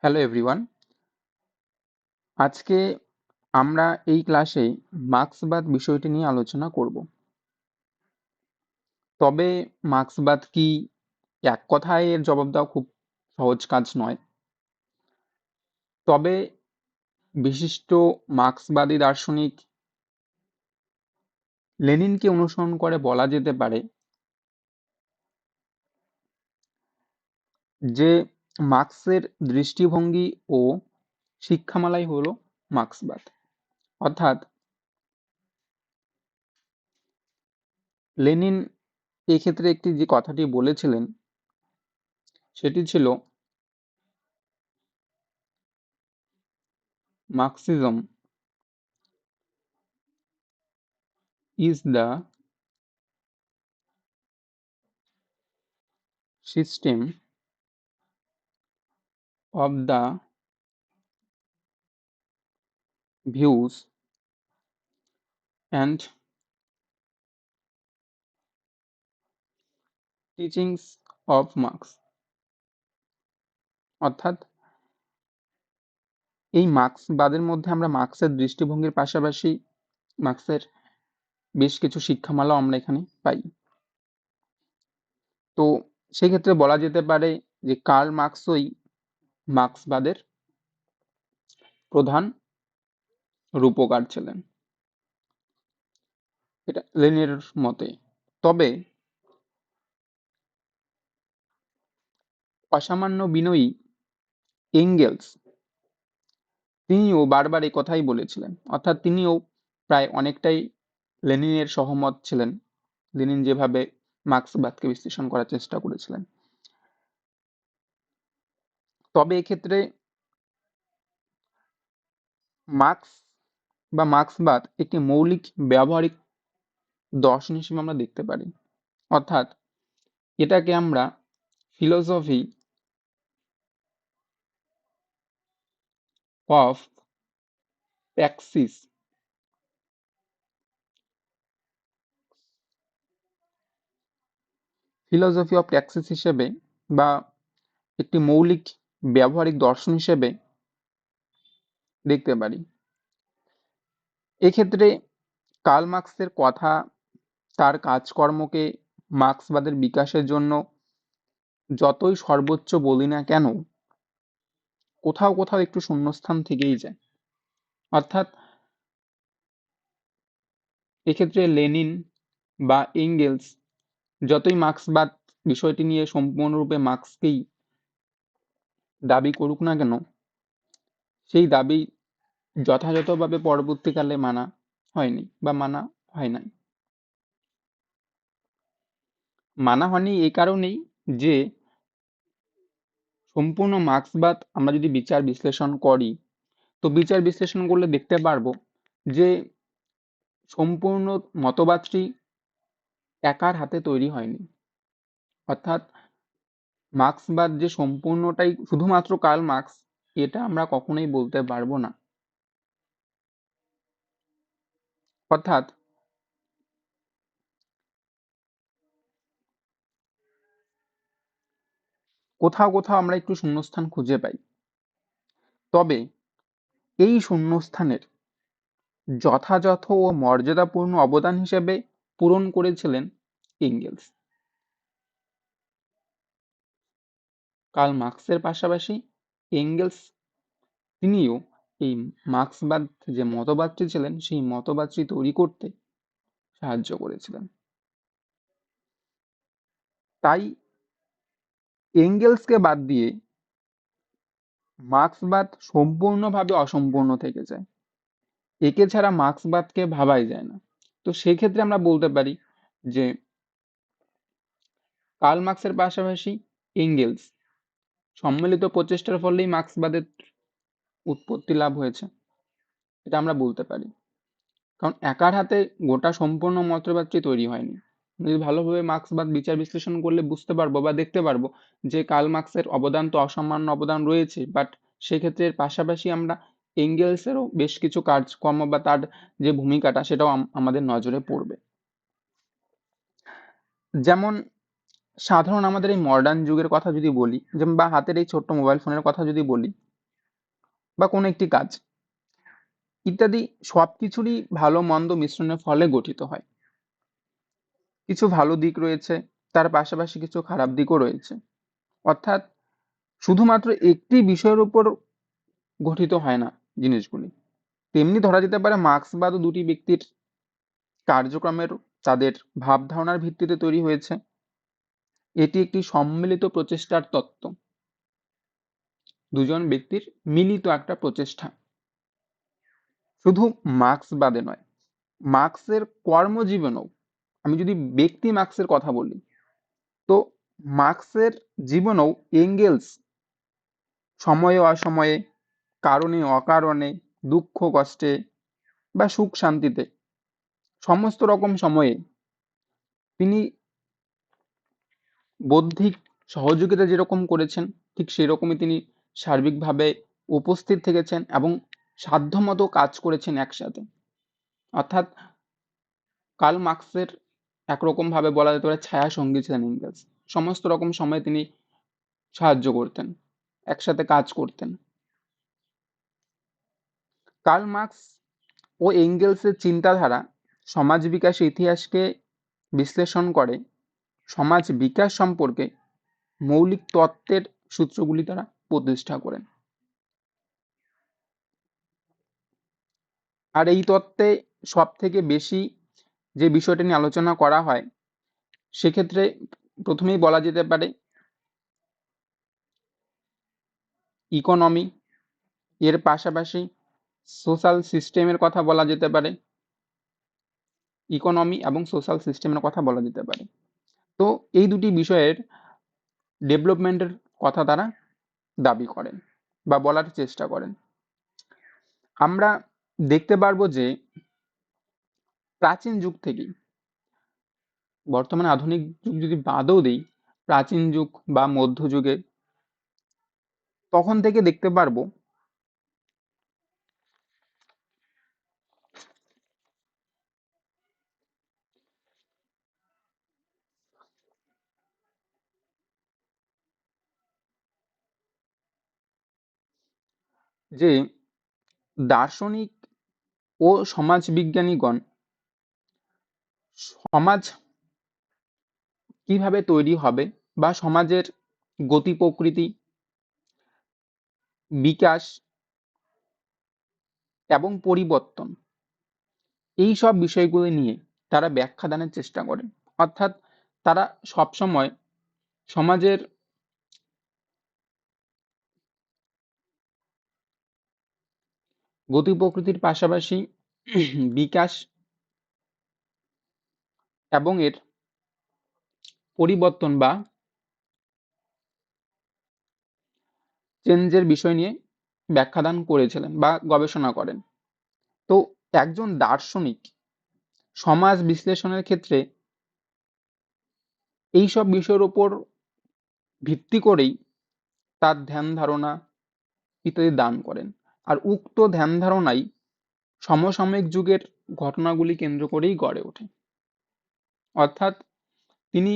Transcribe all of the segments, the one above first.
Hello everyone. আজকে আমরা এই ক্লাসে মার্ক্সবাদ বিষয়টি নিয়ে আলোচনা করব। তবে মার্ক্সবাদ কি, এক কথায় এর জবাব দেওয়া খুব সহজ কাজ নয়। তবে বিশিষ্ট মার্ক্সবাদী দার্শনিক লেনিনকে অনুসরণ করে বলা যেতে পারে যে মার্ক্সের দৃষ্টিভঙ্গি ও শিক্ষামালাই হলো মার্ক্সবাদ। অর্থাৎ লেনিন এক্ষেত্রে একটি যে কথাটি বলেছিলেন সেটি ছিল, Marxism is the system of the views and teachings of Marx। অর্থাৎ এই মার্ক্সবাদের মধ্যে আমরা মার্ক্সের দৃষ্টিভঙ্গির পাশাপাশি মার্ক্সের বেশ কিছু শিক্ষামালাও আমরা এখানে পাই। তো সেক্ষেত্রে বলা যেতে পারে যে কার্ল মার্ক্সই মার্ক্সবাদের প্রধান রূপকার ছিলেন, এটা লেনিনের মতে। তবে অসামান্য বিনয়ী এঙ্গেলস তিনিও বারবার এই কথাই বলেছিলেন। অর্থাৎ তিনিও প্রায় অনেকটাই লেনিনের সহমত ছিলেন, লেনিন যেভাবে মার্ক্সবাদকে বিশ্লেষণ করার চেষ্টা করেছিলেন। তবে এক্ষেত্রে মার্ক্স বা মার্ক্সবাদ একটি মৌলিক ব্যবহারিক দর্শন হিসেবে আমরা দেখতে পারি। অর্থাৎ এটাকে আমরা ফিলোসফি অফ প্র্যাক্সিস হিসেবে বা একটি মৌলিক ব্যবহারিক দর্শন হিসেবে দেখতে পারি। এক্ষেত্রে কার্ল মার্ক্সের কথা, তার কাজকর্মকে মার্ক্সবাদের বিকাশের জন্য যতই সর্বোচ্চ বলি না কেন, কোথাও কোথাও একটু শূন্যস্থান থেকেই যায়। অর্থাৎ এক্ষেত্রে লেনিন বা এঙ্গেলস যতই মার্ক্সবাদ বিষয়টি নিয়ে সম্পূর্ণরূপে মার্ক্সকেই দাবি করুক না কেন, সেই দাবি যথাযথভাবে পরবর্তীকালে মানা হয়নি বা মানা হয় নাই। মানা হয়নি এই কারণেই যে সম্পূর্ণ মার্ক্সবাদ আমরা যদি বিচার বিশ্লেষণ করি, তো বিচার বিশ্লেষণ করলে দেখতে পারবো যে সম্পূর্ণ মতবাদটি একার হাতে তৈরি হয়নি। অর্থাৎ মার্ক্সবাদ যে সম্পূর্ণটাই শুধুমাত্র কার্ল মার্ক্স, এটা আমরা কখনোই বলতে পারবো না। অর্থাৎ কোথাও কোথাও আমরা একটু শূন্যস্থান খুঁজে পাই। তবে এই শূন্যস্থানের যথাযথ ও মর্যাদাপূর্ণ অবদান হিসেবে পূরণ করেছিলেন এঙ্গেলস। কার্ল মার্ক্সের পাশাপাশি এঙ্গেলস তিনিও এই মার্ক্সবাদ যে মতবাদটি ছিলেন সেই মতবাদটি তৈরি করতে সাহায্য করেছিলেন। তাই এঙ্গেলসকে বাদ দিয়ে মার্ক্সবাদ সম্পূর্ণভাবে অসম্পূর্ণ থেকে যায়। একে ছাড়া মার্ক্সবাদকে ভাবাই যায় না। তো সেক্ষেত্রে আমরা বলতে পারি যে কার্ল মার্ক্সের পাশাপাশি এঙ্গেলস সম্মিলিত প্রচেষ্টার ফলেই মার্ক্সবাদের উৎপত্তি লাভ হয়েছে, এটা আমরা বলতে পারি। কারণ একার হাতে গোটা সম্পূর্ণ মতবাদটি তৈরি হয়নি। যদি ভালোভাবে মার্ক্সবাদ বিচার বিশ্লেষণ করলে বুঝতে পারবো বা দেখতে পারবো যে কার্ল মার্ক্সের অবদান তো অসামান্য অবদান রয়েছে, বাট সেক্ষেত্রে এর পাশাপাশি আমরা এঙ্গেলসেরও বেশ কিছু কাজকর্ম বা তার যে ভূমিকাটা সেটাও আমাদের নজরে পড়বে। যেমন সাধারণ আমাদের এই মডার্ন যুগের কথা যদি বলি, যেমন বা হাতের এই ছোট্ট মোবাইল ফোনের কথা যদি বলি, বা কোনো একটি কাজ ইত্যাদি সবকিছুরই ভালো মন্দ মিশ্রণের ফলে গঠিত হয়। কিছু ভালো দিক রয়েছে, তার পাশাপাশি কিছু খারাপ দিকও রয়েছে। অর্থাৎ শুধুমাত্র একটি বিষয়ের উপর গঠিত হয় না জিনিসগুলি। তেমনি ধরা যেতে পারে মার্ক্সবাদও দুটি ব্যক্তির কার্যক্রমের, তাদের ভাব ধারণার ভিত্তিতে তৈরি হয়েছে। এটি একটি সম্মিলিত প্রচেষ্টার তত্ত্ব, দুজন ব্যক্তির মিলিত একটা প্রচেষ্টা। শুধু মার্ক্সবাদে নয়, মার্ক্সের কর্মজীবনেও, আমি যদি ব্যক্তি মার্ক্সের কথা বলি, তো মার্ক্সের জীবনেও এঙ্গেলস সময়ে অসময়ে, কারণে অকারণে, দুঃখ কষ্টে বা সুখ শান্তিতে, সমস্ত রকম সময়ে তিনি বৌদ্ধিক সহযোগিতা যেরকম করেছেন, ঠিক সেরকমই তিনি সার্বিকভাবে উপস্থিত থেকেছেন এবং সাধ্যমতো কাজ করেছেন একসাথে। অর্থাৎ কার্ল মার্ক্সের একরকম ভাবে বলা যেতে পারে ছায়া সঙ্গী ছিলেন এঙ্গেলস। সমস্ত রকম সময়ে তিনি সাহায্য করতেন, একসাথে কাজ করতেন। কার্ল মার্ক্স ও এঙ্গেলসের চিন্তাধারা সমাজ বিকাশের ইতিহাসকে বিশ্লেষণ করে সমাজ বিকাশ সম্পর্কে মৌলিক তত্ত্বের সূত্রগুলি তারা প্রতিষ্ঠা করেন। আর এই তত্ত্বে সব থেকে বেশি যে বিষয়টা নিয়ে আলোচনা করা হয়, সেক্ষেত্রে প্রথমেই বলা যেতে পারে ইকোনমি, এর পাশাপাশি সোশ্যাল সিস্টেমের কথা বলা যেতে পারে, ইকোনমি এবং সোশ্যাল সিস্টেমের কথা বলা যেতে পারে। তো এই দুটি বিষয়ের ডেভেলপমেন্টের কথা তারা দাবি করেন বা বলার চেষ্টা করেন। আমরা দেখতে পারবো যে প্রাচীন যুগ থেকেই, বর্তমানে আধুনিক যুগ যদি বাদও দিই, প্রাচীন যুগ বা মধ্যযুগে, তখন থেকে দেখতে পারবো যে দার্শনিক ও সমাজবিজ্ঞানীগণ সমাজ কিভাবে তৈরি হবে বা সমাজের গতি প্রকৃতি, বিকাশ এবং পরিবর্তন, এই সব বিষয়গুলি নিয়ে তারা ব্যাখ্যা দানের চেষ্টা করেন। অর্থাৎ তারা সবসময় সমাজের গতি প্রকৃতির পাশাপাশি বিকাশ এবং এর পরিবর্তন বা চেঞ্জের বিষয় নিয়ে ব্যাখ্যাদান করেছিলেন বা গবেষণা করেন। তো একজন দার্শনিক সমাজ বিশ্লেষণের ক্ষেত্রে এই সব বিষয়ের উপর ভিত্তি করেই তার ধ্যান ধারণা ইত্যাদি দান করেন। আর উক্ত ধ্যান ধারণাই সমসাময়িক যুগের ঘটনাগুলি কেন্দ্র করেই গড়ে ওঠে। অর্থাৎ তিনি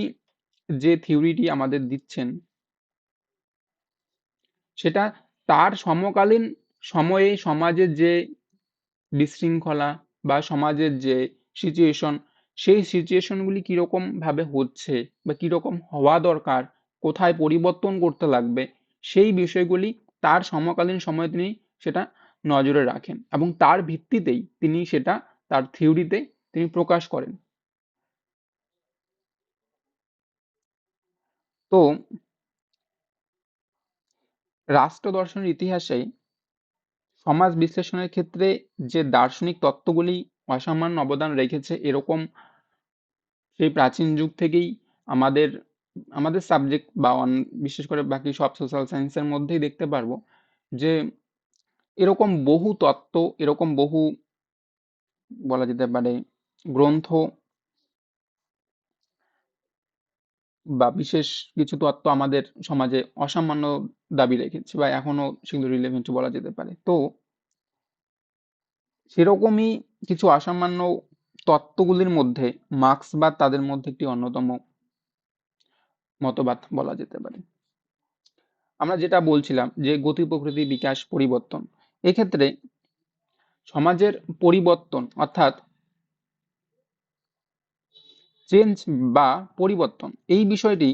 যে থিওরিটি আমাদের দিচ্ছেন, সেটা তার সমকালীন সময়ে সমাজের যে বিশৃঙ্খলা বা সমাজের যে সিচুয়েশন, সেই সিচুয়েশনগুলি কিরকম ভাবে হচ্ছে বা কিরকম হওয়া দরকার, কোথায় পরিবর্তন করতে লাগবে, সেই বিষয়গুলি তার সমকালীন সময়ে তিনি সেটা নজরে রাখেন এবং তার ভিত্তিতেই তিনি সেটা তার থিওরিতে তিনি প্রকাশ করেন। তো রাষ্ট্র দর্শনের ইতিহাসে সমাজ বিশ্লেষণের ক্ষেত্রে যে দার্শনিক তত্ত্বগুলি অসামান্য অবদান রেখেছে, এরকম সেই প্রাচীন যুগ থেকেই আমাদের আমাদের সাবজেক্ট বা বিশেষ করে বাকি সব সোশ্যাল সায়েন্সের মধ্যেই দেখতে পারবো যে এরকম বহু তত্ত্ব, এরকম বহু বলা যেতে পারে গ্রন্থ বা বিশেষ কিছু তত্ত্ব আমাদের সমাজে অসামান্য দাবি রেখেছে বা এখনো সেগুলো রিলেভেন্ট বলা যেতে পারে। তো সেরকমই কিছু অসামান্য তত্ত্বগুলির মধ্যে মার্ক্সবাদ তাদের মধ্যে একটি অন্যতম মতবাদ বলা যেতে পারে। আমরা যেটা বলছিলাম যে গতি প্রকৃতি বিকাশ পরিবর্তন, এক্ষেত্রে সমাজের পরিবর্তন অর্থাৎ চেঞ্জ বা পরিবর্তন এই বিষয়টি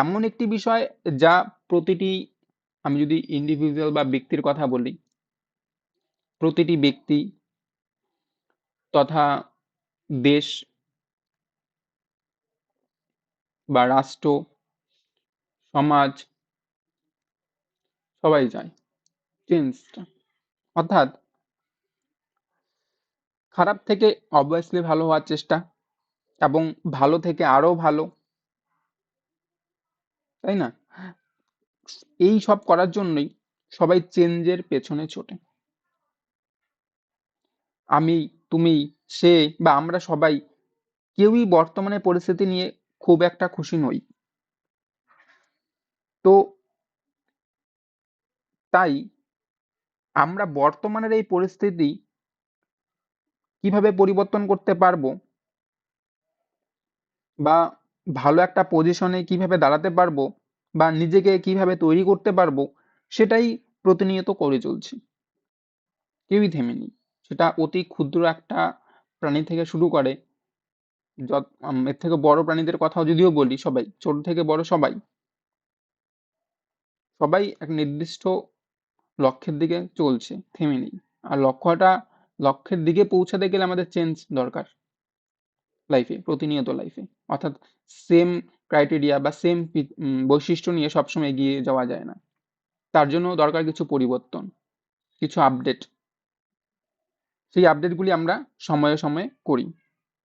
এমন একটি বিষয় যা প্রতিটি, আমি যদি ইন্ডিভিজুয়াল বা ব্যক্তির কথা বলি, প্রতিটি ব্যক্তি তথা দেশ বা রাষ্ট্র, সমাজ সবাই চায় চেঞ্জটা। অর্থাৎ খারাপ থেকে অবভিয়াসলি ভালো হওয়ার চেষ্টা, এবং ভালো থেকে আরো ভালো, তাই না? এই সব করার জন্যই সবাই চেঞ্জের পেছনে ছোটে। আমি, তুমি, সে বা আমরা সবাই কেউই বর্তমানে পরিস্থিতি নিয়ে খুব একটা খুশি নই। তো তাই আমরা বর্তমানের এই পরিস্থিতি কিভাবে পরিবর্তন করতে পারবো বা ভালো একটা পজিশনে কিভাবে দাঁড়াতে পারবো বা নিজেকে কিভাবে তৈরি করতে পারবো, সেটাই প্রতিনিয়ত করে চলছি। কেউই থেমে নেই। সেটা অতি ক্ষুদ্র একটা প্রাণী থেকে শুরু করে এর থেকে বড় প্রাণীদের কথাও যদিও বলি, সবাই ছোট থেকে বড় সবাই সবাই এক নির্দিষ্ট লক্ষ্যের দিকে চলছে, থেমে নেই। আর লক্ষ্যের দিকে পৌঁছাতে গেলে আমাদের চেঞ্জ দরকার লাইফে, প্রতিনিয়ত লাইফে। অর্থাৎ সেম ক্রাইটেরিয়া বা সেম বৈশিষ্ট্য নিয়ে সবসময় এগিয়ে যাওয়া যায় না। তার জন্য দরকার কিছু পরিবর্তন, কিছু আপডেট। সেই আপডেটগুলি আমরা সময়ে সময়ে করি।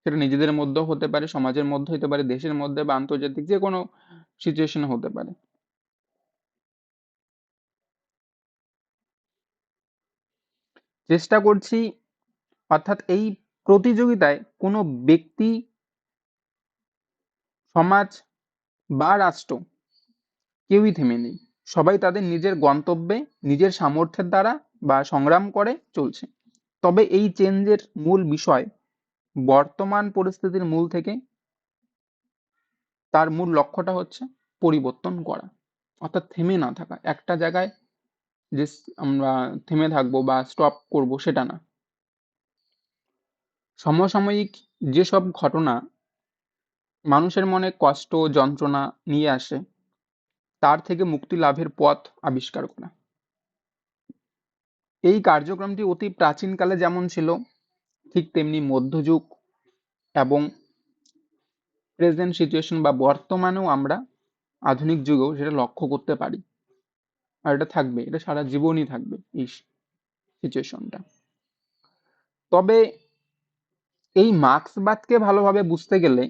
সেটা নিজেদের মধ্যেও হতে পারে, সমাজের মধ্যে হতে পারে, দেশের মধ্যে বা আন্তর্জাতিক যে কোনো সিচুয়েশনে হতে পারে। চেষ্টা করছি, অর্থাৎ এই প্রতিযোগিতায় কোনো ব্যক্তি, সমাজ বা রাষ্ট্র কেউই থেমে নেই। সবাই তাদের নিজের গন্তব্যে নিজের সামর্থ্যের দ্বারা বা সংগ্রাম করে চলছে। তবে এই চেঞ্জের মূল বিষয় বর্তমান পরিস্থিতির মূল থেকে তার মূল লক্ষ্যটা হচ্ছে পরিবর্তন করা, অর্থাৎ থেমে না থাকা একটা জায়গায়, যে আমরা থেমে থাকবো বা স্টপ করব সেটা না। সমসাময়িক যেসব ঘটনা মানুষের মনে কষ্ট যন্ত্রণা নিয়ে আসে, তার থেকে মুক্তি লাভের পথ আবিষ্কার করা। এই কার্যক্রমটি অতি প্রাচীনকালে যেমন ছিল, ঠিক তেমনি মধ্যযুগ এবং প্রেজেন্ট সিচুয়েশন বা বর্তমানেও আমরা আধুনিক যুগেও সেটা লক্ষ্য করতে পারি। আর এটা থাকবে, এটা সারা জীবনই থাকবে এই সিচুয়েশনটা। তবে এই মার্ক্সবাদকে ভালোভাবে বুঝতে গেলে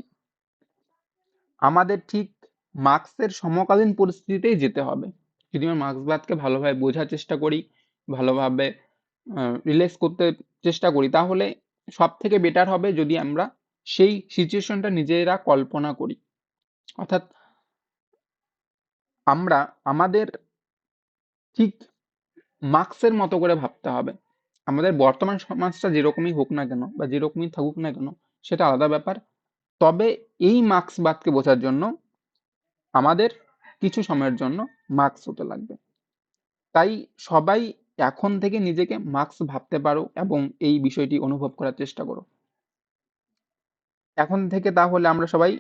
আমাদের ঠিক মার্ক্সের সমকালীন পরিস্থিতিতেই যেতে হবে। যদি আমরা মার্ক্সবাদকে ভালোভাবে বোঝার চেষ্টা করি, ভালোভাবে রিলেট করতে চেষ্টা করি, তাহলে সব থেকে বেটার হবে যদি আমরা সেই সিচুয়েশনটা নিজেরা কল্পনা করি। অর্থাৎ আমরা আমাদের ঠিক মার্ক্সের মতো করে ভাবতে হবে। আমাদের বর্তমান সমাজটা যেরকমই হোক না কেন বা যেরকমই থাকুক না কেন, সেটা আলাদা ব্যাপার। তবে এই মার্ক্সবাদকে বোঝার জন্য আমাদের কিছু সময়ের জন্য মার্ক্স হতে লাগবে। তাই সবাই এখন থেকে নিজেকে মার্ক্স ভাবতে পারো এবং এই বিষয়টি অনুভব করার চেষ্টা করো এখন থেকে। তাহলে আমরা সবাই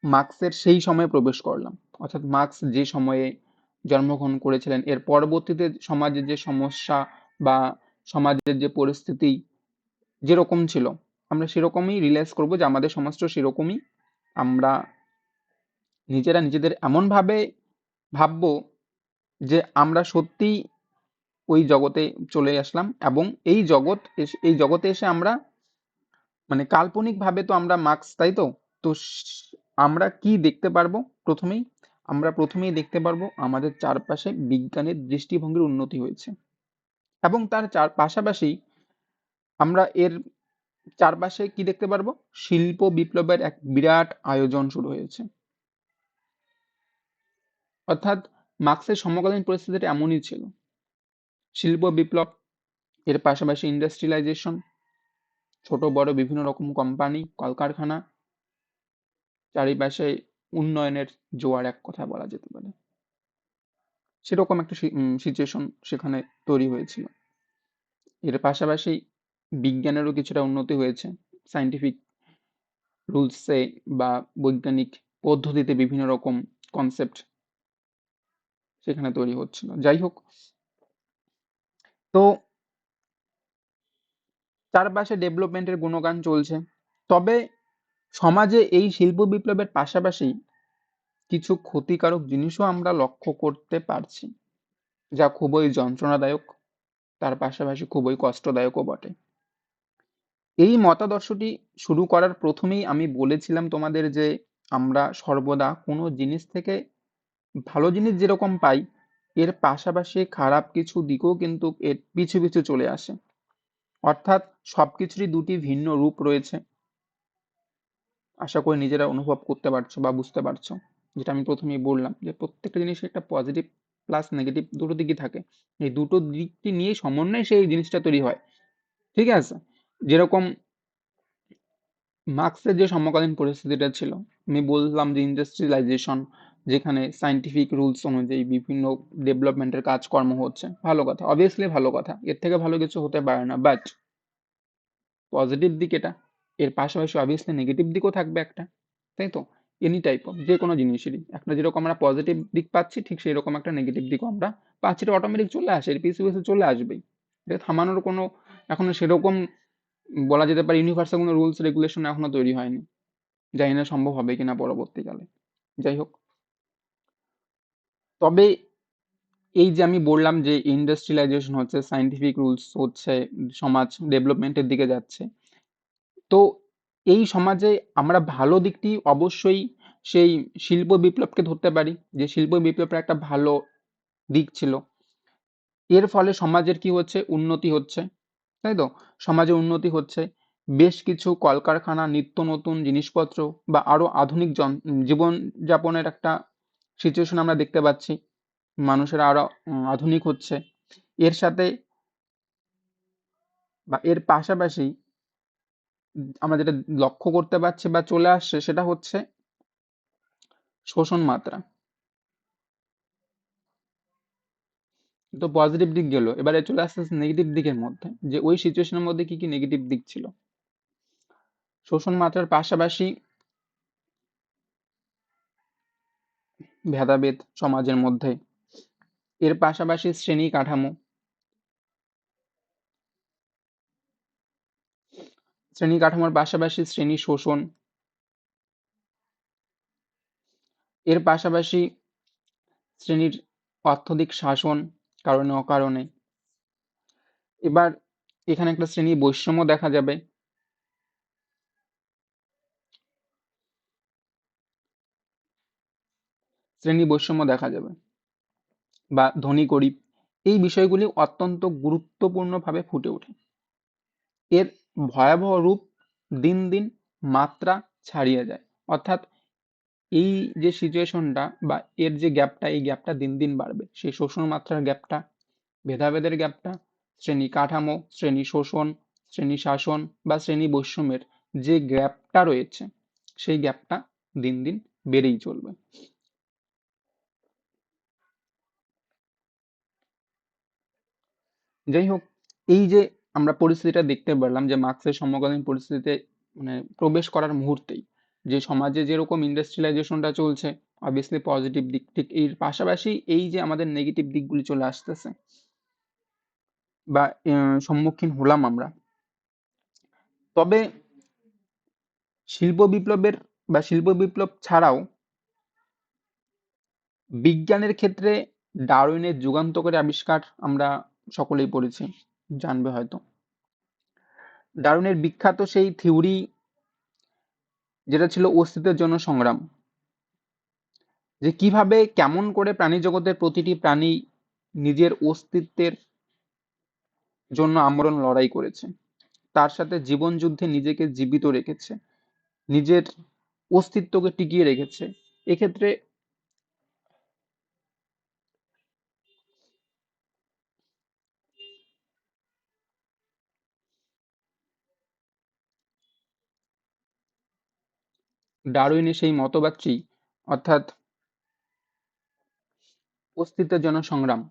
মার্ক্সের সেই সময়ে প্রবেশ করলাম। অর্থাৎ মার্ক্স যে সময়ে জন্মগ্রহণ করেছিলেন, এর পরবর্তীতে সমাজের যে সমস্যা বা সমাজের যে পরিস্থিতি যেরকম ছিল, আমরা সেরকমই রিয়েলাইজ করবো যে আমাদের সমাজটা সেরকমই। আমরা নিজেরা নিজেদের এমনভাবে ভাববো যে আমরা সত্যিই ওই জগতে চলে আসলাম, এবং এই জগতে এসে আমরা মানে কাল্পনিক ভাবে তো আমরা মার্ক্স, তাই তো। তো আমরা কি দেখতে পারবো? প্রথমেই দেখতে পারবো আমাদের চারপাশে বিজ্ঞানের দৃষ্টিভঙ্গির উন্নতি হয়েছে, এবং তার পাশাপাশি আমরা এর চারপাশে কি দেখতে পারবো? শিল্প বিপ্লবের এক বিরাট আয়োজন শুরু হয়েছে। অর্থাৎ মার্ক্সের সমকালীন পরিস্থিতিটা এমনই ছিল। শিল্প বিপ্লব, এর পাশাপাশি ইন্ডাস্ট্রিয়ালাইজেশন, ছোট বড় বিভিন্ন রকম কোম্পানি, কলকারখানা, চারিপাশে উন্নয়নের জোয়ার এক কথা বলা যেতে পারে। সেরকম একটা সিচুয়েশন সেখানে তৈরি হয়েছিল। এর পাশাপাশি বিজ্ঞানেরও কিছুটা উন্নতি হয়েছে, সায়েন্টিফিক রুলসে বা বৈজ্ঞানিক পদ্ধতিতে বিভিন্ন রকম কনসেপ্ট সেখানে তৈরি হচ্ছিল। যাই হোক, তো চারপাশে ডেভেলপমেন্টের গুণগান চলছে। তবে সমাজে এই শিল্প বিপ্লবের পাশাপাশি কিছু ক্ষতিকারক জিনিসও আমরা লক্ষ্য করতে পারছি, যা খুবই যন্ত্রণাদায়ক, তার পাশাপাশি খুবই কষ্টদায়কও বটে। এই মতাদর্শটি শুরু করার প্রথমেই আমি বলেছিলাম তোমাদের যে আমরা সর্বদা কোনো জিনিস থেকে ভালো জিনিস যেরকম পাই, এর পাশাপাশি খারাপ কিছু দিকও কিন্তু এর পিছু পিছু চলে আসে। অর্থাৎ সবকিছুরই দুটি ভিন্ন রূপ রয়েছে। আশা করি নিজেরা অনুভব করতে পারছো বা বুঝতে পারছো, যেটা আমি প্রথমেই বললাম যে প্রত্যেকটা জিনিসের একটা পজিটিভ প্লাস নেগেটিভ দুটো দিকই থাকে। এই দুটো দিকটি নিয়ে সমন্বয়ে সেই জিনিসটা তৈরি হয়। ঠিক আছে, যেরকম মার্ক্সের যে সমকালীন পরিস্থিতিটা ছিল, আমি বললাম যে ইন্ডাস্ট্রিয়ালাইজেশন, যেখানে সায়েন্টিফিক রুলস অনুযায়ী বিভিন্ন ডেভেলপমেন্টের কাজকর্ম হচ্ছে, ভালো কথা, অবভিয়াসলি ভালো কথা, এর থেকে ভালো কিছু হতে পারে না, বাট পজিটিভ দিক এটা। এর পাশাপাশি অবভিয়াসলি নেগেটিভ দিকও থাকবে একটা, তাই তো? এনি টাইপ অফ যে কোনো জিনিসেরই একটা যেরকম আমরা পজিটিভ দিক পাচ্ছি, ঠিক সেই রকম একটা নেগেটিভ দিকও আমরা পাচ্ছি। এটা অটোমেটিক চলে আসে, এর পিছু পিছু চলে আসবেই। এটা থামানোর কোনো এখনো সেরকম বলা যেতে পারে ইউনিভার্সাল কোনো রুলস রেগুলেশন এখনো তৈরি হয়নি। জানি না সম্ভব হবে কিনা পরবর্তীকালে। যাই হোক, তবে এই যে আমি বললাম যে ইন্ডাস্ট্রিয়ালাইজেশন হচ্ছে, সায়েন্টিফিক রুলস হচ্ছে, সমাজ ডেভেলপমেন্টের দিকে যাচ্ছে, তো এই সমাজে আমরা ভালো দিকটি অবশ্যই সেই শিল্প বিপ্লবকে ধরতে পারি, যে শিল্প বিপ্লবের একটা ভালো দিক ছিল। এর ফলে সমাজের কি হচ্ছে, উন্নতি হচ্ছে, তাই তো? সমাজে উন্নতি হচ্ছে, বেশ কিছু কলকারখানা, নিত্য নতুন জিনিসপত্র বা আরো আধুনিক জীবন যাপনের একটা সিচুয়েশন আমরা দেখতে পাচ্ছি। মানুষেরা আরো আধুনিক হচ্ছে। এর সাথে বা এর পাশাপাশি আমরা যেটা লক্ষ্য করতে পারছি বা চলে আসছে, সেটা হচ্ছে শোষণ মাত্রা। তো পজিটিভ দিক গেল, এবারে চলে আসছে নেগেটিভ দিকের মধ্যে, যে ওই সিচুয়েশনের মধ্যে কি কি নেগেটিভ দিক ছিল। শোষণ মাত্রার পাশাপাশি ভেদাভেদ সমাজের মধ্যে, এর পাশাপাশি শ্রেণী কাঠামো, শ্রেণী কাঠামোর পাশাপাশি শ্রেণী শোষণ, এর পাশাপাশি শ্রেণীর অত্যধিক শাসন কারণে অকারণে। এবার এখানে একটা শ্রেণী বৈষম্য দেখা যাবে। শ্রেণী বৈষম্য দেখা যাবে বা ধনী গরিব, এই বিষয়গুলি অত্যন্ত গুরুত্বপূর্ণভাবে ফুটে ওঠে। এর ভয়াবহ রূপ দিন দিন মাত্রা ছাড়িয়ে যায়। অর্থাৎ এই যে সিচুয়েশনটা বা এর যে গ্যাপটা, এই গ্যাপটা দিন দিন বাড়বে। সেই শোষণ মাত্রার গ্যাপটা, ভেদাভেদের গ্যাপটা, শ্রেণী কাঠামো, শ্রেণী শোষণ, শ্রেণী শাসন বা শ্রেণী বৈষম্যের যে গ্যাপটা রয়েছে, সেই গ্যাপটা দিন দিন বেড়েই চলবে। যাই হোক, এই যে আমরা পরিস্থিতিটা দেখতে পারলাম যে মার্ক্সের সমকালীন পরিস্থিতিতে মানে প্রবেশ করার মুহূর্তেই যে সমাজে যেরকম ইন্ডাস্ট্রিয়ালাইজেশনটা চলছে, অবভিয়াসলি পজিটিভ দিক, ঠিক এর পাশাপাশি এই যে আমাদের নেগেটিভ দিকগুলি চলে আসতেছে বা সম্মুখীন হলাম আমরা। তবে শিল্প বিপ্লবের বা শিল্প বিপ্লব ছাড়াও বিজ্ঞানের ক্ষেত্রে ডারউইনের যুগান্তকারী আবিষ্কার আমরা সকলেই পড়েছি, জানবে হয়তো। ডারউইনের বিখ্যাত সেই থিওরি, যেটা ছিল অস্তিত্বের জন্য সংগ্রাম, যে কিভাবে কেমন করে প্রাণী জগতের প্রতিটি প্রাণী নিজের অস্তিত্বের জন্য আমরণ লড়াই করেছে, তার সাথে জীবন যুদ্ধে নিজেকে জীবিত রেখেছে, নিজের অস্তিত্বকে টিকিয়ে রেখেছে। এক্ষেত্রে ডারউইনের সেই মতবাদটি, অর্থাৎ অস্তিত্বের জন্য সংগ্রাম,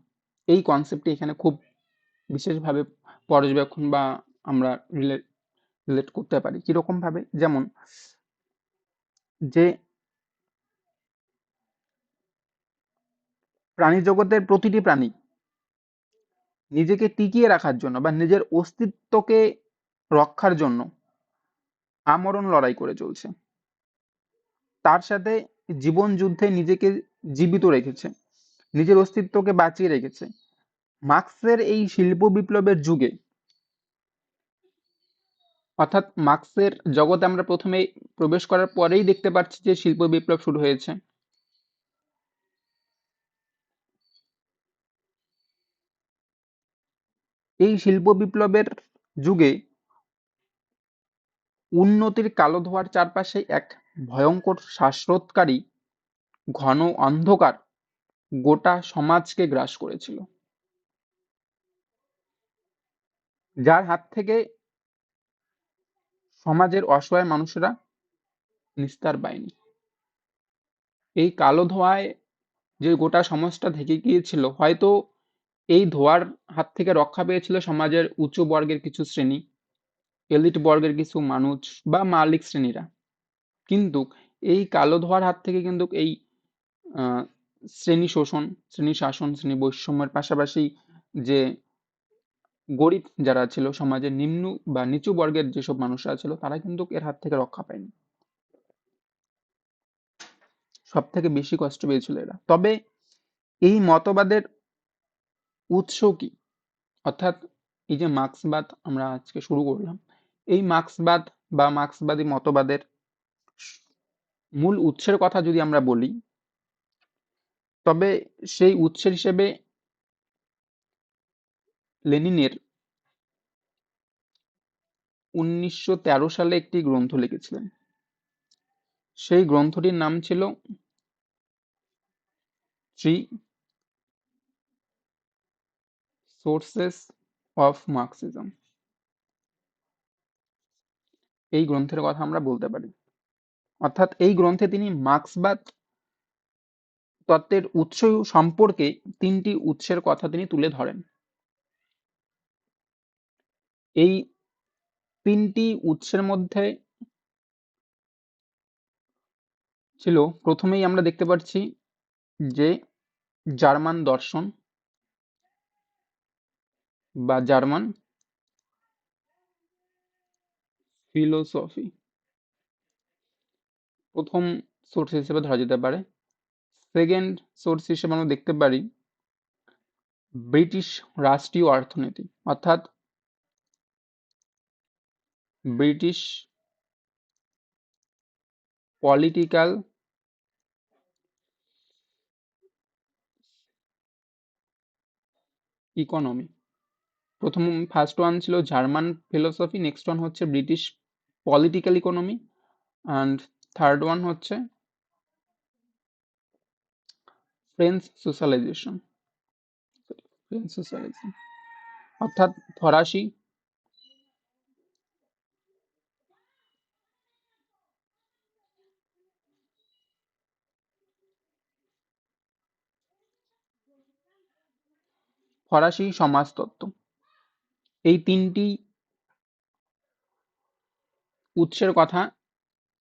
এই কনসেপ্টটি এখানে খুব বিশেষভাবে পর্যবেক্ষণ বা আমরা রিলেট করতে পারি। কিরকম ভাবে? যেমন যে প্রাণী জগতের প্রতিটি প্রাণী নিজেকে টিকিয়ে রাখার জন্য বা নিজের অস্তিত্বকে রক্ষার জন্য আমরণ লড়াই করে চলছে। তার সাথে জীবন যুদ্ধে নিজেকে জীবিত রেখেছে, নিজের অস্তিত্বকে বাঁচিয়ে রেখেছে। মার্ক্সের এই শিল্প বিপ্লবের যুগে, অর্থাৎ মার্ক্সের জগতে আমরা প্রথমে প্রবেশ করার পরেই দেখতে পাচ্ছি যে শিল্প বিপ্লব শুরু হয়েছে। এই শিল্প বিপ্লবের যুগে উন্নতির কালো ধোঁয়ার চারপাশে এক ভয়ঙ্কর শ্বাসরোধকারী ঘন অন্ধকার গোটা সমাজকে গ্রাস করেছিল, যার হাত থেকে সমাজের অসহায় মানুষেরা নিস্তার পায়নি। এই কালো ধোঁয়ায় যে গোটা সমাজটা ঢেকে গিয়েছিল, হয়তো এই ধোঁয়ার হাত থেকে রক্ষা পেয়েছিল সমাজের উঁচু বর্গের কিছু শ্রেণী, এলিট বর্গের কিছু মানুষ বা মালিক শ্রেণীরা। কিন্তু এই কালো ধোঁয়ার হাত থেকে কিন্তু এই আহ, শ্রেণী শোষণ, শ্রেণী শাসন, শ্রেণী বৈষম্যের পাশাপাশি যে গরিব যারা ছিল, সমাজের নিম্ন বা নিচু বর্গের যেসব মানুষরা ছিল, তারা কিন্তু এর হাত থেকে রক্ষা পায়নি। সব থেকে বেশি কষ্ট পেয়েছিল এরা। তবে এই মতবাদের উৎস কি? অর্থাৎ এই যে মার্ক্সবাদ আমরা আজকে শুরু করলাম, এই মার্ক্সবাদ বা মার্ক্সবাদী মতবাদের মূল উৎসের কথা যদি আমরা বলি, তবে সেই উৎসের হিসেবে লেনিনের 1913 সালে একটি গ্রন্থ লিখেছিলেন। সেই গ্রন্থটির নাম ছিল থ্রি সোর্সেস অফ মার্কসিজম। এই গ্রন্থের কথা আমরা বলতে পারি। অর্থাৎ এই গ্রন্থে তিনি মার্ক্সবাদ তত্ত্বের উৎস সম্পর্কে তিনটি উৎসের কথা তিনি তুলে ধরেন। এই তিনটি উৎসের মধ্যে ছিল, প্রথমেই আমরা দেখতে পাচ্ছি যে জার্মান দর্শন বা জার্মান ফিলোসফি প্রথম সোর্স হিসেবে ধরা যেতে পারে। সেকেন্ড সোর্স হিসেবে আমরা দেখতে পারি ব্রিটিশ রাষ্ট্রীয় অর্থনীতি, অর্থাৎ ব্রিটিশ পলিটিক্যাল ইকোনমি। প্রথম ফার্স্ট ওয়ান ছিল জার্মান ফিলোসফি, নেক্সট ওয়ান হচ্ছে British political economy, and third one হচ্ছে ফ্রেঞ্চ সোশ্যালাইজেশন। ফ্রেঞ্চ সোশ্যালিজম অর্থাৎ ফরাসি ফরাসি সমাজতত্ত্ব। এই তিনটি উৎসের কথা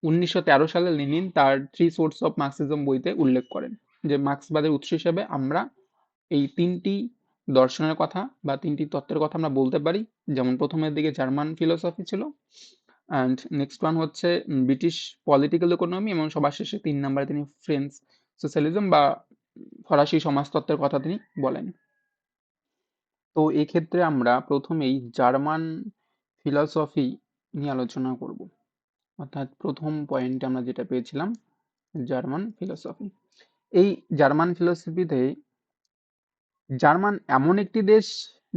1913 সালে লেনিন তার থ্রি সোর্স অফ মার্কসিজম বইতে উল্লেখ করেন, যে মার্ক্সবাদের উৎস হিসেবে আমরা এই তিনটি দর্শনের কথা বা তিনটি তত্ত্বের কথা আমরা বলতে পারি। যেমন প্রথমের দিকে জার্মান ফিলোসফি ছিল, অ্যান্ড নেক্সট ওয়ান হচ্ছে ব্রিটিশ পলিটিক্যাল ইকোনমি, এবং সবার শেষে 3 নম্বরে তিনি ফ্রেঞ্চ সোশ্যালিজম বা ফরাসি সমাজতত্ত্বের কথা তিনি বলেন। তো এক্ষেত্রে আমরা প্রথমেই জার্মান ফিলসফি নিয়ে আলোচনা করব। অর্থাৎ প্রথম পয়েন্টে আমরা যেটা পেয়েছিলাম জার্মান ফিলসফি। এই জার্মান ফিলসফিতে, জার্মান এমন একটি দেশ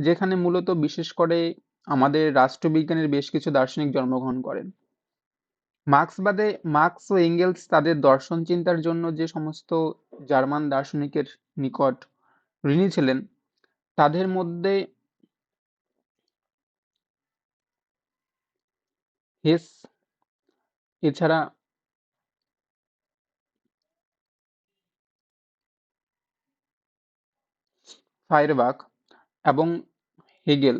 যেখানে মূলত বিশেষ করে আমাদের রাষ্ট্রবিজ্ঞানের বেশ কিছু দার্শনিক জন্মগ্রহণ করেন। মার্ক্সবাদে মার্ক্স ও এঙ্গেলস তাদের দর্শন চিন্তার জন্য যে সমস্ত জার্মান দার্শনিকের নিকট ঋণী ছিলেন, তাদের মধ্যে হেস, এছাড়া ফায়ারবাখ এবং হেগেল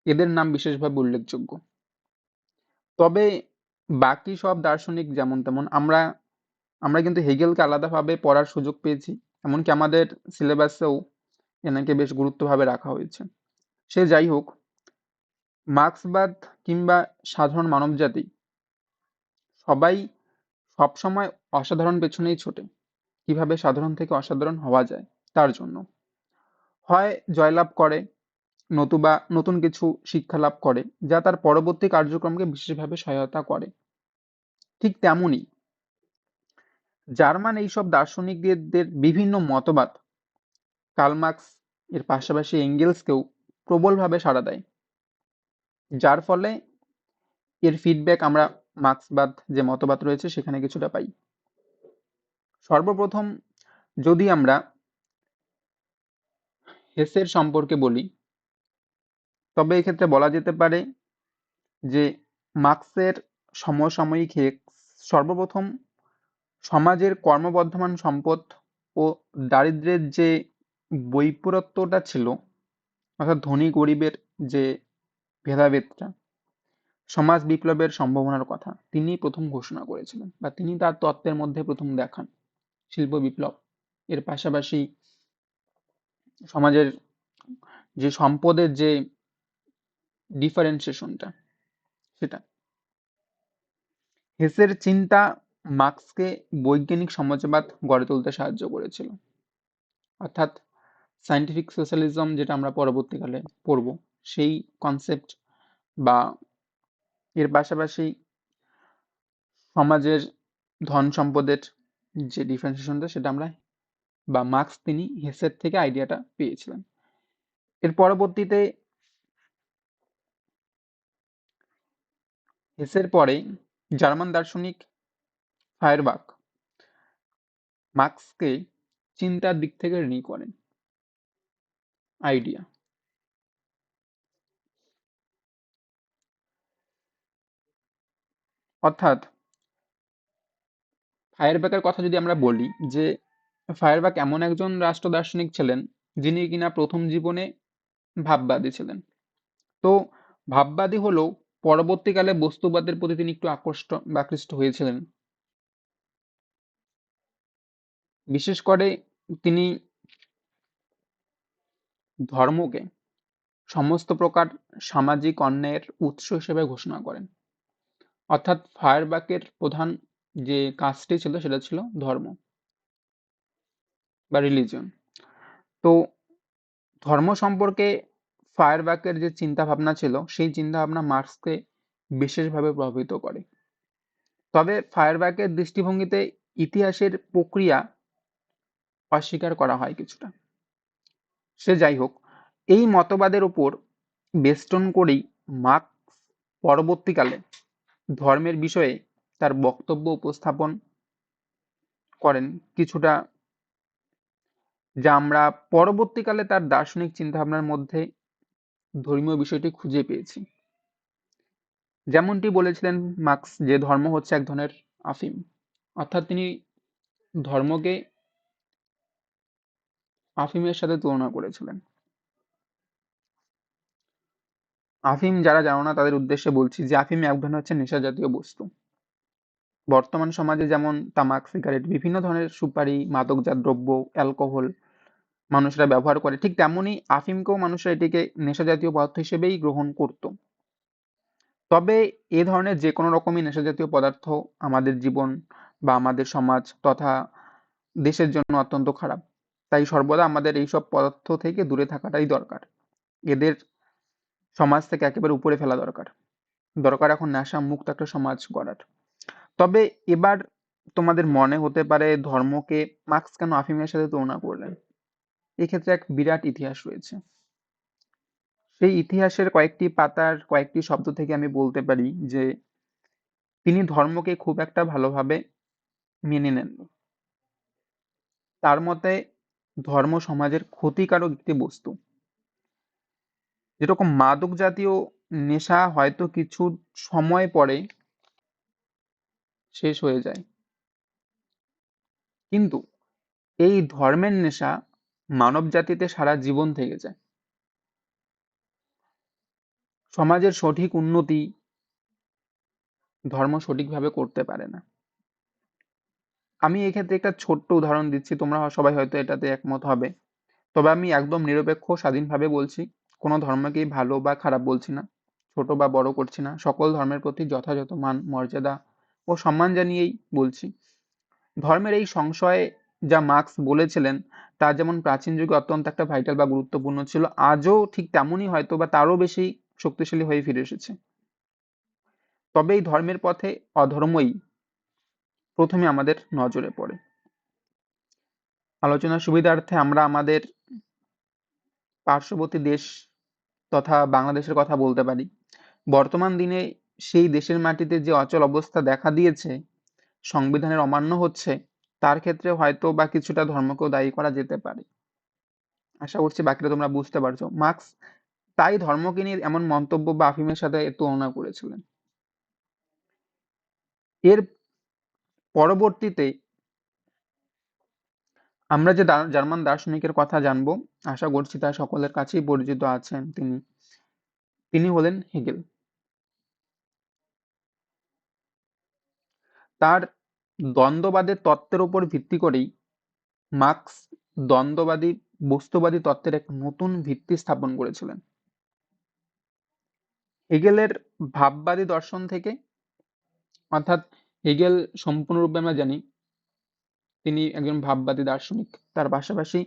এদের নাম বিশেষভাবে উল্লেখযোগ্য। তবে বাকি সব দার্শনিক যেমন তেমন আমরা আমরা কিন্তু হেগেলকে আলাদাভাবে পড়ার সুযোগ পেয়েছি। এমনকি আমাদের সিলেবাসেও এনাকে বেশ গুরুত্বভাবে রাখা হয়েছে। সে যাই হোক, মার্ক্সবাদ কিংবা সাধারণ মানবজাতি সবাই সবসময় অসাধারণ পেছনেই ছোটে। কিভাবে সাধারণ থেকে অসাধারণ হওয়া যায় তার জন্য। হয় জয়লাভ করে, নতুবা নতুন কিছু শিক্ষা লাভ করে যা তার পরবর্তী কার্যক্রমকে বিশেষভাবে সহায়তা করে। ঠিক তেমনই জার্মান এইসব দার্শনিকদের বিভিন্ন মতবাদ কার্ল মার্কস এর পাশাপাশি এঙ্গেলসকেও প্রবলভাবে সাড়া দেয়, যার ফলে এর ফিডব্যাক আমরা মার্ক্সবাদ যে মতবাদ রয়েছে সেখানে কিছুটা পাই। সর্বপ্রথম যদি আমরা হেসের সম্পর্কে বলি, তবে এক্ষেত্রে বলা যেতে পারে যে মার্ক্সের সমসাময়িক সর্বপ্রথম সমাজের ক্রমবর্ধমান সম্পদ ও দারিদ্র্যের যে বৈপরত্যটা ছিল, অর্থাৎ ধনী গরিবের যে ভেদাভেদটা, সমাজ বিপ্লবের সম্ভাবনার কথা তিনি প্রথম ঘোষণা করেছিলেন বা তিনি তার তত্ত্বের মধ্যে প্রথম দেখান শিল্প বিপ্লব। এর পাশাপাশি সমাজের যে সম্পদের যে ডিফারেন্সিয়েশনটা, সেটা হেসের চিন্তা মার্ক্সকে বৈজ্ঞানিক সমাজবাদ গড়ে তুলতে সাহায্য করেছিল। অর্থাৎ সায়েন্টিফিক সোশ্যালিজম যেটা আমরা পরবর্তীকালে পড়ব, সেই কনসেপ্ট বা এর পাশাপাশি সমাজের ধন সম্পদের যে ডিফারেন্সিয়েশনটা সেটা আমরা বা মার্ক্স তিনি হেসের থেকে আইডিয়াটা পেয়েছিলেন। এর পরবর্তীতে হেসের পরে জার্মান দার্শনিক ফায়ারবাখ মার্ক্সকে চিন্তার দিক থেকে ঋণী করেন আইডিয়া। অর্থাৎ ফায়ারবাকের কথা যদি আমরা বলি, যে ফায়ারবাক এমন একজন রাষ্ট্র দার্শনিক ছিলেন যিনি কিনা প্রথম জীবনে ভাববাদী ছিলেন। তো ভাববাদী হলেও পরবর্তীকালে বস্তুবাদের প্রতি তিনি একটু আকৃষ্ট হয়েছিলেন। বিশেষ করে তিনি ধর্মকে সমস্ত প্রকার সামাজিক অন্যায়ের উৎস হিসেবে ঘোষণা করেন। অর্থাৎ ফায়ারবাকের প্রধান যে কাজটি ছিল সেটা ছিল ধর্ম বা রিলিজিয়ন। তো ধর্ম সম্পর্কে ফায়ারবাকের যে চিন্তা ভাবনা ছিল সেই চিন্তা ভাবনা মার্ক্সকে বিশেষভাবে প্রভাবিত করে। তবে ফায়ারবাকের দৃষ্টিভঙ্গিতে ইতিহাসের প্রক্রিয়া অস্বীকার করা হয় কিছুটা। সে যাই হোক, এই মতবাদের উপর বেষ্টন করেই মার্ক্স পরবর্তীকালে ধর্মের বিষয়ে তার বক্তব্য উপস্থাপন করেন কিছুটা, যা আমরা পরবর্তীকালে তার দার্শনিক চিন্তাভাবনার মধ্যে ধর্মীয় বিষয়টি খুঁজে পেয়েছি। যেমনটি বলেছিলেন মার্ক্স যে ধর্ম হচ্ছে এক ধরনের আফিম। অর্থাৎ তিনি ধর্মকে আফিমের সাথে তুলনা করেছিলেন। আফিম যারা জানো না তাদের উদ্দেশ্যে বলছি যে আফিম এক ধরনের হচ্ছে নেশা জাতীয় বস্তু। বর্তমান সমাজে যেমন তামাক, সিগারেট, বিভিন্ন ধরনের সুপারি, মাদকজাত দ্রব্য, অ্যালকোহল মানুষরা ব্যবহার করে, ঠিক তেমনই আফিমকেও মানুষরা এটিকে নেশা জাতীয় পদার্থ হিসেবেই গ্রহণ করত। তবে এ ধরনের যে কোনো রকমই নেশা জাতীয় পদার্থ আমাদের জীবন বা আমাদের সমাজ তথা দেশের জন্য অত্যন্ত খারাপ। তাই সর্বদা আমাদের এইসব পদার্থ থেকে দূরে থাকাটাই দরকার। এদের সমাজ থেকে একেবারে উপরে ফেলা দরকার। দরকার এখন নেশা মুক্ত একটা সমাজ গড়ার। তবে এবার তোমাদের মনে হতে পারে ধর্মকে মার্ক্স কেন আফিমের সাথে তুলনা করলেন? এক্ষেত্রে এক বিরাট ইতিহাস রয়েছে। সেই ইতিহাসের কয়েকটি পাতার কয়েকটি শব্দ থেকে আমি বলতে পারি যে তিনি ধর্মকে খুব একটা ভালোভাবে মেনে নেননি। তার মতে ধর্ম সমাজের ক্ষতিকারক একটি বস্তু। যেরকম মাদক জাতীয় নেশা হয়তো কিছু সময় পরে শেষ হয়ে যায়, কিন্তু এই ধর্মের নেশা মানব জাতিতে সারা জীবন থেকে যায়। সমাজের সঠিক উন্নতি ধর্ম সঠিকভাবে করতে পারে না। আমি এক্ষেত্রে একটা ছোট্ট উদাহরণ দিচ্ছি, তোমরা সবাই হয়তো এটাতে একমত হবে। তবে আমি একদম নিরপেক্ষ স্বাধীনভাবে বলছি, কোনো ধর্মকেই ভালো বা খারাপ বলছি না, ছোট বা বড় করছি না, সকল ধর্মের প্রতি যথাযথ মান মর্যাদা ও সম্মান জানিয়েই বলছি। ধর্মের এই সংশয়ে যা মার্কস বলেছিলেন তা যেমন প্রাচীন যুগে অত্যন্ত একটা ভাইটাল বা গুরুত্বপূর্ণ ছিল, আজও ঠিক তেমনই হয়তো বা তারও বেশি শক্তিশালী হয়ে ফিরে এসেছে। তবে এই ধর্মের পথে অধর্মই প্রথমে আমাদের নজরে পড়ে। আলোচনার সুবিধার্থে আমরা আমাদের পার্শ্ববর্তী দেশ তথা বাংলাদেশের কথা বলতে পারি। বর্তমান দিনে সেই দেশের মাটিতে যে অচল অবস্থা দেখা দিয়েছে, সংবিধানের অমান্য হচ্ছে, তার ক্ষেত্রে হয়তো বা কিছুটা ধর্মকেও দায়ী করা যেতে পারে। আশা করছি বাকিটা তোমরা বুঝতে পারছো। মার্কস তাই ধর্মকে নিয়ে এমন মন্তব্য বা আফিমের সাথে তুলনা করেছিলেন। এর পরবর্তীতে আমরা যে জার্মান দার্শনিকের কথা জানবো, আশা করছি তা সকলের কাছেই পরিচিত আছেন। তিনি তিনি হলেন হেগেল। তার দ্বন্দ্ববাদের তত্ত্বের উপর ভিত্তি করেই মার্কস দ্বন্দ্ববাদী বস্তুবাদী তত্ত্বের এক নতুন ভিত্তি স্থাপন করেছিলেন। হেগেলের ভাববাদী দর্শন থেকে, অর্থাৎ হেগেল সম্পূর্ণরূপে আমরা জানি তিনি একজন ভাববাদী দার্শনিক, তার পাশাপাশি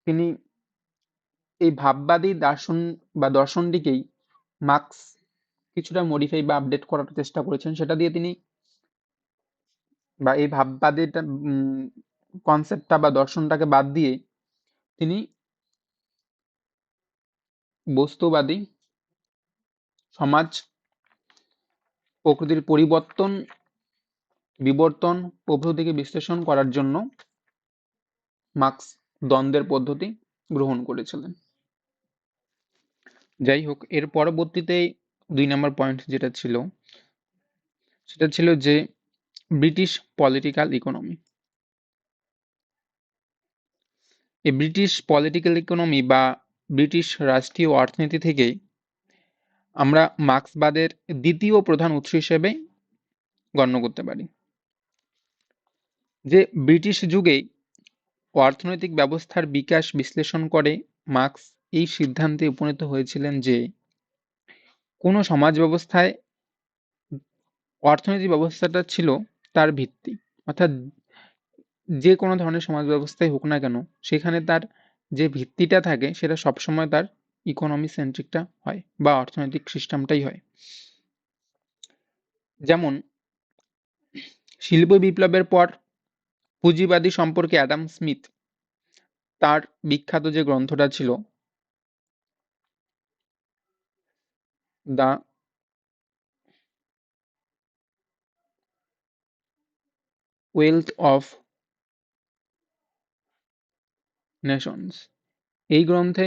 তিনি এই ভাববাদী দর্শনটিকেই মার্কস কিছুটা মডিফাই বা আপডেট করার চেষ্টা করেছেন। সেটা দিয়ে তিনি বা এই ভাববাদী কনসেপ্টটা বা দর্শনটাকে বাদ দিয়ে তিনি বস্তুবাদী সমাজ, প্রকৃতির পরিবর্তন, বিবর্তন প্রভৃতিকে বিশ্লেষণ করার জন্য মার্কস দ্বন্দ্বের পদ্ধতি গ্রহণ করেছিলেন। যাই হোক, এর পরবর্তীতে 2 নম্বর পয়েন্ট যেটা ছিল সেটা ছিল যে ব্রিটিশ পলিটিক্যাল ইকোনমি। এই ব্রিটিশ পলিটিক্যাল ইকোনমি বা ব্রিটিশ রাষ্ট্রীয় অর্থনীতি থেকে আমরা মার্ক্সবাদের দ্বিতীয় প্রধান উৎস হিসেবে গণ্য করতে পারি। যে ব্রিটিশ যুগে অর্থনৈতিক ব্যবস্থার বিকাশ বিশ্লেষণ করে মার্কস এই সিদ্ধান্তে উপনীত হয়েছিলেন যে কোনো সমাজ ব্যবস্থায় অর্থনৈতিক ব্যবস্থাটা ছিল তার ভিত্তি। অর্থাৎ যে কোনো ধরনের সমাজ ব্যবস্থাই হোক না কেন, সেখানে তার যে ভিত্তিটা থাকে সেটা সবসময় তার ইকোনমি সেন্ট্রিকটা হয় বা অর্থনৈতিক সিস্টেমটাই হয়। যেমন শিল্প বিপ্লবের পর পুঁজিবাদী সম্পর্কে অ্যাডাম স্মিথ তার বিখ্যাত যে গ্রন্থটা ছিল দ্য ওয়েলথ অফ নেশনস, এই গ্রন্থে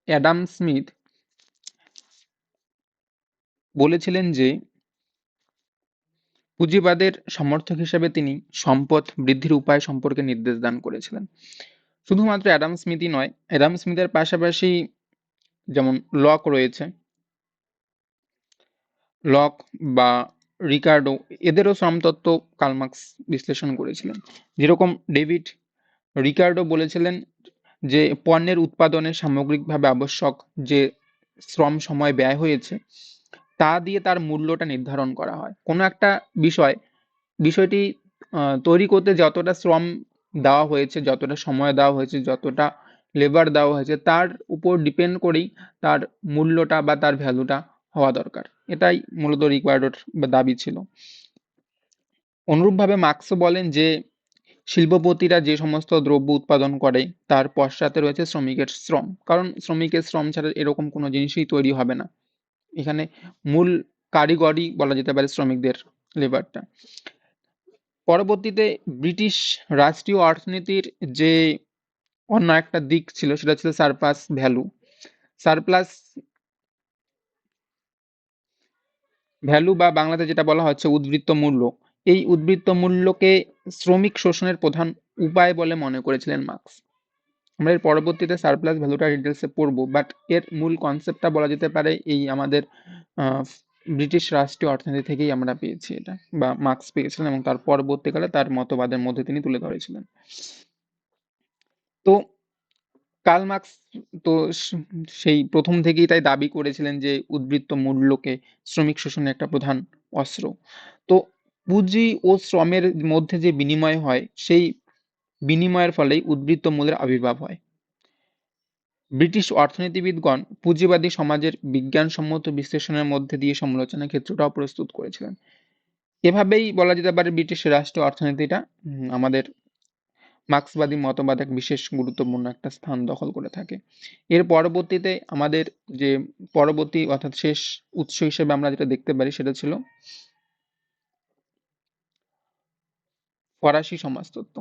অ্যাডাম স্মিথ বলেছিলেন যে পুঁজিবাদের সমর্থক হিসেবে তিনি সম্পদ বৃদ্ধির উপায় সম্পর্কে নির্দেশ দান করেছিলেন। শুধুমাত্র অ্যাডাম স্মিথই নয়, অ্যাডাম স্মিথের পাশাপাশি যেমন লক রয়েছে, লক বা রিকার্ডো, এদেরও শ্রমতত্ত্ব কার্ল মার্কস বিশ্লেষণ করেছিলেন। যেরকম ডেভিড রিকার্ডো বলেছিলেন যে পণ্যের উৎপাদনে সামগ্রিকভাবে আবশ্যক যে শ্রম সময় ব্যয় হয়েছে তা দিয়ে তার মূল্যটা নির্ধারণ করা হয়। কোনো একটা বিষয়টি তৈরি করতে যতটা শ্রম দেওয়া হয়েছে, যতটা সময় দেওয়া হয়েছে, যতটা লেবার দেওয়া হয়েছে, তার উপর ডিপেন্ড করেই তার মূল্যটা বা তার ভ্যালুটা হওয়া দরকার। এটাই মূলত রিকোয়ার্ডের দাবি ছিল। অনুরূপভাবে মার্কসও বলেন যে শিল্পপতিরা যে সমস্ত দ্রব্য উৎপাদন করে তার পশ্চাতে রয়েছে শ্রমিকের শ্রম, কারণ শ্রমিকের শ্রম ছাড়া এরকম কোনো জিনিসই তৈরি হবে না। এখানে মূল কারিগরই বলা যেতে পারে শ্রমিকদের, লেবারটা। পরবর্তীতে ব্রিটিশ রাষ্ট্রীয় অর্থনীতির যে অন্য একটা দিক ছিল সেটা ছিল সারপ্লাস ভ্যালু। সারপ্লাস ভ্যালু বা বাংলাতে যেটা বলা হচ্ছে উদ্বৃত্ত মূল্য, এই উদ্বৃত্ত মূল্যকে শ্রমিক শোষণের প্রধান উপায় বলে মনে করেছিলেন মার্কস। আমরা এর পরবর্তীতে সারপ্লাস ভ্যালুটা ডিটেলসে পড়বো, বাট এর মূল কনসেপ্টটা বলা যেতে পারে এই আমাদের আহ, ব্রিটিশ রাষ্ট্রীয় অর্থনীতি থেকেই আমরা পেয়েছি এটা, বা মার্কস পেয়েছিলেন এবং তার পরবর্তীকালে তার মতবাদের মধ্যে তিনি তুলে ধরেছিলেন। তো কার্ল মার্কস তো সেই প্রথম থেকেই তাই দাবি করেছিলেন যে উদ্বৃত্ত মূল্যকে শ্রমিক শোষণের একটা প্রধান অস্ত্র। তো পুঁজি ও শ্রমের মধ্যে যে বিনিময় হয়, সেই বিনিময়ের ফলেই উদ্বৃত্ত মূল্যের আবির্ভাব হয়। ব্রিটিশ অর্থনীতিবিদগণ পুঁজিবাদী সমাজের বিজ্ঞানসম্মত বিশ্লেষণের মধ্যে দিয়ে সমালোচনা ক্ষেত্রটাও প্রস্তুত করেছিলেন। এভাবেই বলা যেতে পারে ব্রিটিশ রাষ্ট্রীয় অর্থনীতিটা আমাদের মার্ক্সবাদী মতবাদ এক বিশেষ গুরুত্বপূর্ণ একটা স্থান দখল করে থাকে। এর পরবর্তীতে আমাদের যে পরবর্তী অর্থাৎ শেষ উৎস হিসেবে আমরা যেটা দেখতে পারি সেটা ছিল ফরাসি সমাজতত্ত্ব।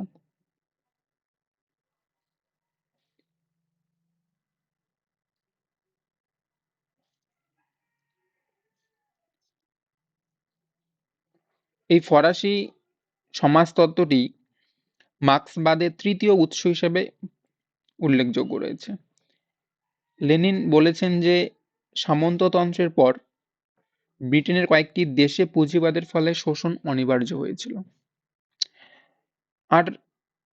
এই ফরাসি সমাজতত্ত্বটি মার্ক্সবাদের তৃতীয় উৎস হিসেবে উল্লেখযোগ্য রয়েছে। লেনিন বলেছেন যে সামন্ততন্ত্রের পর ব্রিটেনের কয়েকটি দেশে পুঁজিবাদের ফলে শোষণ অনিবার্য হয়েছিল। আর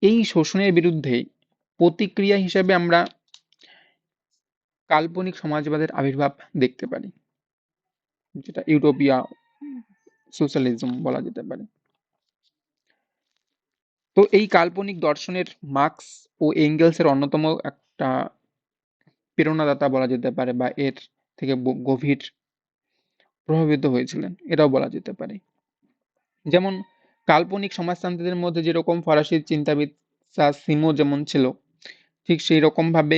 এই শোষণের বিরুদ্ধে প্রতিক্রিয়া হিসেবে আমরা কাল্পনিক সমাজবাদের আবির্ভাব দেখতে পারি, যেটা ইউটোপিয়া সোশ্যালিজম বলা যেতে পারে। তো এই কাল্পনিক দর্শনের মার্কস ও এঙ্গেলসের অন্যতম একটা প্রেরণাদাতা বলা যেতে পারে, বা এর থেকে গভীর প্রভাবিত হয়েছিলেন এটাও বলা যেতে পারে। যেমন কাল্পনিক সমাজতান্ত্রিকদের মধ্যে যেরকম ফরাসি চিন্তাবিদ সিমো যেমন ছিল, ঠিক সেই রকম ভাবে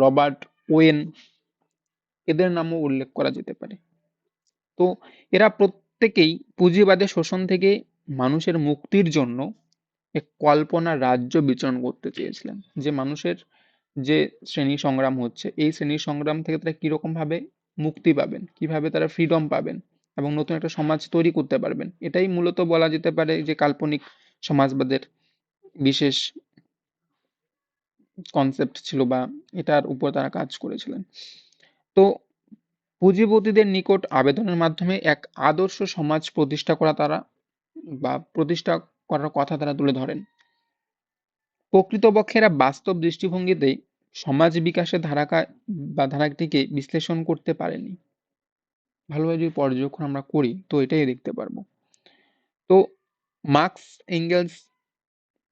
রবার্ট ওয়েন এদের নামও উল্লেখ করা যেতে পারে। তো এরা প্রত্যেকেই পুঁজিবাদের শোষণ থেকে মানুষের মুক্তির জন্য এক কল্পনা রাজ্য বিচরণ করতে চেয়েছিলেন, যে মানুষের যে শ্রেণী সংগ্রাম হচ্ছে এই শ্রেণী সংগ্রাম থেকে তারা কিরকম ভাবে মুক্তি পাবেন, কিভাবে তারা ফ্রিডম পাবেন এবং নতুন একটা সমাজ তৈরি করতে পারবেন। এটাই মূলত বলা যেতে পারে যে কাল্পনিক সমাজবাদের বিশেষ কনসেপ্ট ছিল, বা এটার উপর তারা কাজ করেছিলেন। তো পুঁজিপতিদের নিকট আবেদনের মাধ্যমে এক আদর্শ সমাজ প্রতিষ্ঠা করা তারা, বা প্রতিষ্ঠা করার কথা তারা তুলে ধরেন। প্রকৃতপক্ষে এরা বাস্তব দৃষ্টিভঙ্গিতে সমাজ বিকাশের ধারাটিকে বিশ্লেষণ করতে পারেনি। ভালোভাবে যদি পর্যবেক্ষণ আমরা করি তো এটাই দেখতে পারবো। তো মার্কস এঙ্গেলস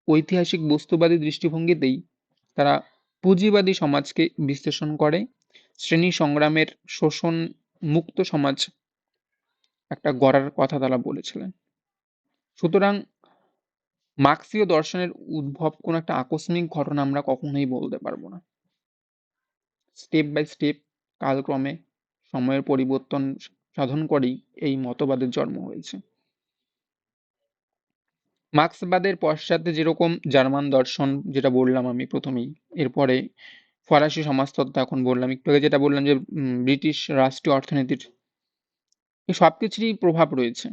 ঐতিহাসিক বস্তুবাদী দৃষ্টিভঙ্গিতেই তারা পুঁজিবাদী সমাজকে বিশ্লেষণ করে শ্রেণী সংগ্রামের শোষণ মুক্ত সমাজ একটা গড়ার কথা তারা বলেছিলেন। সুতরাং মার্ক্সীয় দর্শনের উদ্ভব কোনো একটা আকস্মিক ঘটনা আমরা কখনোই বলতে পারবো না। স্টেপ বাই স্টেপ কালক্রমে সময়ের পরিবর্তন সাধন করেই এই মতবাদের জন্ম হয়েছে। মার্ক্সবাদের পশ্চাতে যেরকম জার্মান দর্শন, যেটা বললাম আমি প্রথমেই, এরপরে ফরাসি সমাজতত্ত্ব, এখন বললাম একটু আগে যেটা বললাম যে ব্রিটিশ রাষ্ট্রীয় অর্থনীতির, এই সবকিছুরই প্রভাব রয়েছে।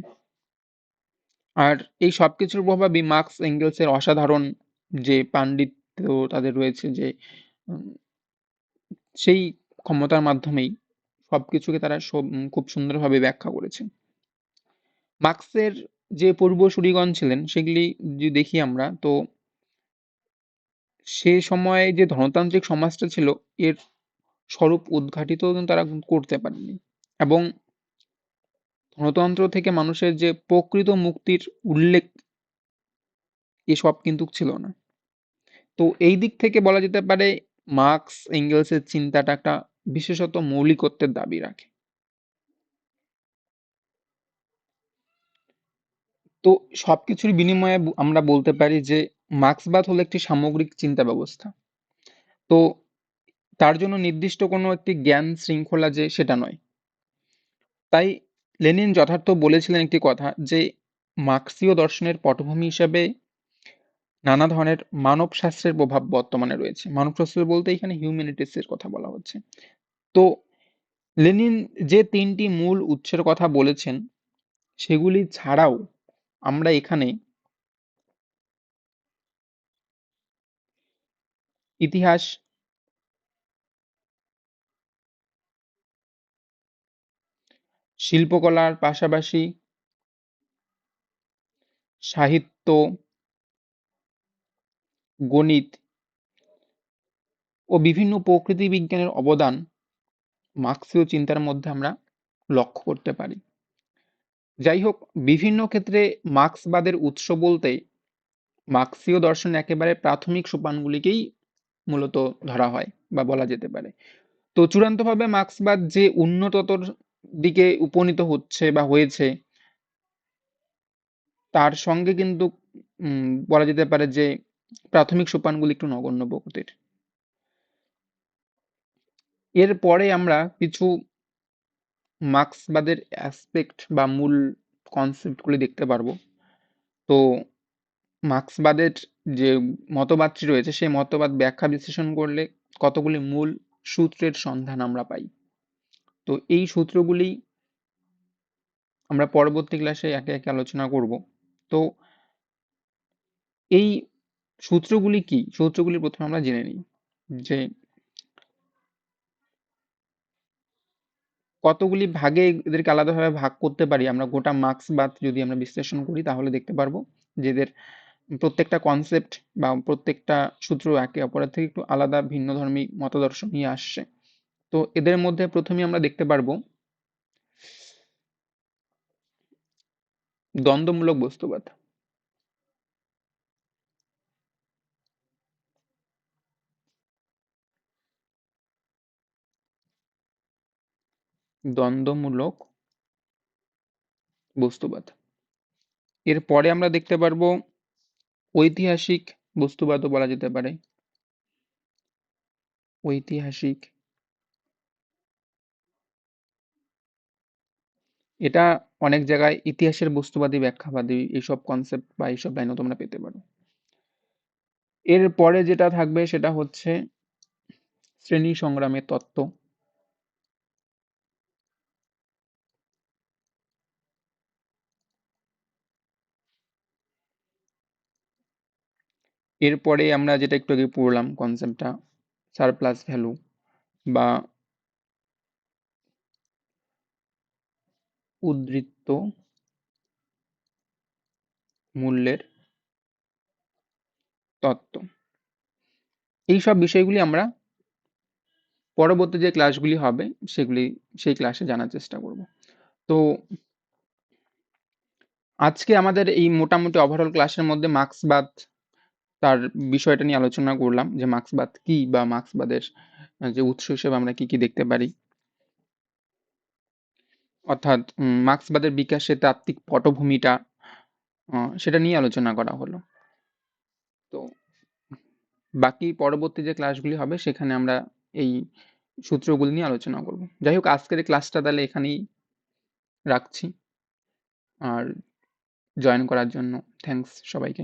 আর এই সবকিছুর প্রভাবই মার্কস এঙ্গেলসের অসাধারণ যে পাণ্ডিত্য তাদের রয়েছে, যে উম, সেই ক্ষমতার মাধ্যমেই সবকিছুকে তারা খুব সুন্দরভাবে ব্যাখ্যা করেছে। মার্ক্সের যে পূর্বসূরিগণ ছিলেন সেগুলি যদি দেখি আমরা, তো সে সময়ে যে ধনতান্ত্রিক সমাজটা ছিল এর স্বরূপ উদ্ঘাটিত কিন্তু তারা করতে পারেনি, এবং ধনতন্ত্র থেকে মানুষের যে প্রকৃত মুক্তির উল্লেখ এসব কিন্তু ছিল না। তো এই দিক থেকে বলা যেতে পারে মার্কস এঙ্গেলসের চিন্তাটা একটা বিশেষত মৌলিকত্বের দাবি রাখে। তো সবকিছুর বিনিময়ে আমরা বলতে পারি যে মার্ক্সবাদ হলো একটি সামগ্রিক চিন্তা ব্যবস্থা। তো তার জন্য নির্দিষ্ট কোনো একটি জ্ঞান শৃঙ্খলা যে সেটা নয়। তাই লেনিন যথার্থ বলেছিলেন একটি কথা, যে মার্ক্সীয় দর্শনের পটভূমি হিসেবে নানা ধরনের মানব শাস্ত্রের প্রভাব বর্তমানে রয়েছে। মানব শাস্ত্র বলতে এখানে হিউম্যানিটিস এর কথা বলা হচ্ছে। তো লেনিন যে তিনটি মূল উৎসের কথা বলেছেন সেগুলি ছাড়াও আমরা এখানে ইতিহাস, শিল্পকলার পাশাপাশি সাহিত্য, গণিত ও বিভিন্ন প্রকৃতি বিজ্ঞানের অবদান মার্ক্সীয় চিন্তার মধ্যে আমরা লক্ষ্য করতে পারি। যাই হোক, বিভিন্ন ক্ষেত্রে মার্ক্সবাদের উৎস বলতে মার্ক্সীয় দর্শন একেবারে প্রাথমিক সোপানগুলিকেই মূলত ধরা হয় বা বলা যেতে পারে। তো চূড়ান্তভাবে মার্ক্সবাদ যে উন্নততর দিকে উপনীত হচ্ছে বা হয়েছে, তার সঙ্গে কিন্তু বলা যেতে পারে যে প্রাথমিক সোপানগুলি একটু নগণ্য প্রকৃতির। এরপরে আমরা কিছু মার্ক্সবাদের অ্যাসপেক্ট বা মূল কনসেপ্টগুলি দেখতে পারবো। তো মার্ক্সবাদের যে মতবাদটি রয়েছে সেই মতবাদ ব্যাখ্যা বিশ্লেষণ করলে কতগুলি মূল সূত্রের সন্ধান আমরা পাই। তো এই সূত্রগুলি আমরা পরবর্তী ক্লাসে একে একে আলোচনা করব। তো এই সূত্রগুলি কি? সূত্রগুলি প্রথমে আমরা জেনে নিই যে কতগুলি ভাগে এদেরকে আলাদাভাবে ভাগ করতে পারি। আমরা গোটা মার্ক্সবাদ যদি আমরা বিশ্লেষণ করি তাহলে দেখতে পারবো যে এদের প্রত্যেকটা কনসেপ্ট বা প্রত্যেকটা সূত্র একে অপরের থেকে একটু আলাদা ভিন্নধর্মী মতাদর্শ নিয়ে আসছে। তো এদের মধ্যে প্রথমেই আমরা দেখতে পারবো দ্বন্দ্বমূলক বস্তুবাদ। দ্বন্দ্বমূলক বস্তুবাদ। এরপরে আমরা দেখতে পারবো ঐতিহাসিক বস্তুবাদও বলা যেতে পারে। ঐতিহাসিক, এটা অনেক জায়গায় ইতিহাসের বস্তুবাদী, ব্যাখ্যাবাদী এইসব কনসেপ্ট বা এইসব লাইনও তোমরা পেতে পারো। এরপরে যেটা থাকবে সেটা হচ্ছে শ্রেণী সংগ্রামের তত্ত্ব। এরপরে আমরা যেটা একটু আগে পড়লাম কনসেপ্টটা, সারপ্লাস ভ্যালু বা উদ্ধৃত্ত মূল্যের তত্ত্ব। এইসব বিষয়গুলি আমরা পরবর্তী যে ক্লাসগুলি হবে সেই ক্লাসে জানার চেষ্টা করব। তো আজকে আমাদের এই মোটামুটি ওভারঅল ক্লাসের মধ্যে মার্ক্সবাদ তার বিষয়টা নিয়ে আলোচনা করলাম যে মার্ক্সবাদ কি বা মার্ক্সবাদের যে উৎস হিসেবে আমরা কি কি দেখতে পারি, অর্থাৎ মার্ক্সবাদের বিকাশের তাত্ত্বিক পটভূমিটা সেটা নিয়ে আলোচনা করা হলো। তো বাকি পরবর্তী যে ক্লাসগুলি হবে সেখানে আমরা এই সূত্রগুলি নিয়ে আলোচনা করব। যাই হোক, আজকের এই ক্লাসটা তাহলে এখানেই রাখছি। আর জয়েন করার জন্য থ্যাঙ্কস সবাইকে।